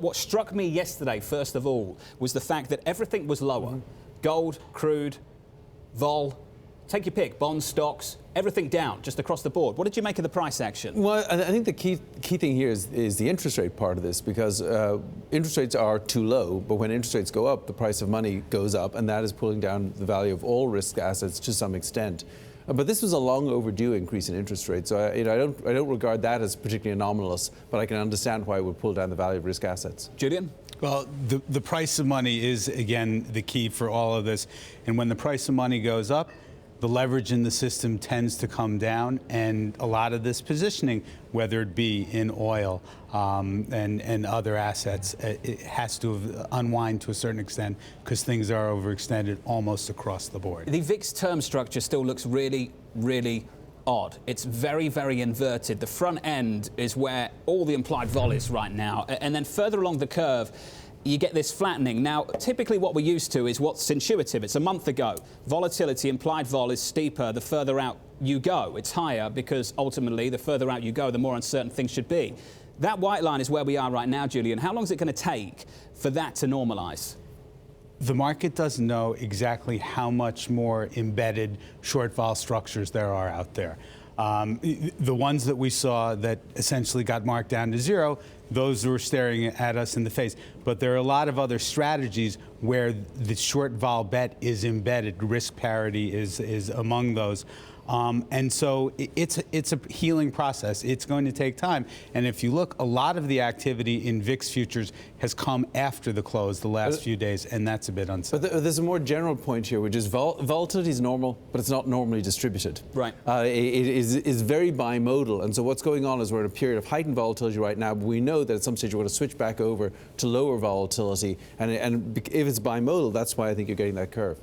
What struck me yesterday, first of all, was the fact that everything was lower. Gold, crude, vol, take your pick, bonds, stocks, everything down, just across the board. What did you make of the price action? Well, I think the key thing here is the interest rate part of this, because interest rates are too low, but when interest rates go up, the price of money goes up, and that is pulling down the value of all risk assets to some extent. But this was a long overdue increase in interest rates, so I don't regard that as particularly anomalous, but I can understand why it would pull down the value of risk assets. Julian? Well, the price of money is, again, the key for all of this. And when the price of money goes up, the leverage in the system tends to come down, and a lot of this positioning, whether it be in oil and other assets, it has to unwind to a certain extent because things are overextended almost across the board. The VIX term structure still looks really, really odd. It's very, very inverted. The front end is where all the implied vol is right now, and then further along the curve, you get this flattening. Now, typically what we're used to is what's intuitive. It's a month ago. Volatility, implied vol, is steeper the further out you go. It's higher because ultimately the further out you go, the more uncertain things should be. That white line is where we are right now, Julian. How long is it going to take for that to normalize? The market doesn't know exactly how much more embedded short vol structures there are out there. The ones that we saw that essentially got marked down to zero, those were staring at us in the face. But there are a lot of other strategies where the short vol bet is embedded. Risk parity is among those. And so it's a healing process. It's going to take time. And if you look, a lot of the activity in VIX futures has come after the close the last few days, and that's a bit uncertain. But there's a more general point here, which is volatility is normal, but it's not normally distributed. Right. It is very bimodal, and so what's going on is we're in a period of heightened volatility right now, but we know that at some stage we're going to switch back over to lower volatility, and if it's bimodal, that's why I think you're getting that curve.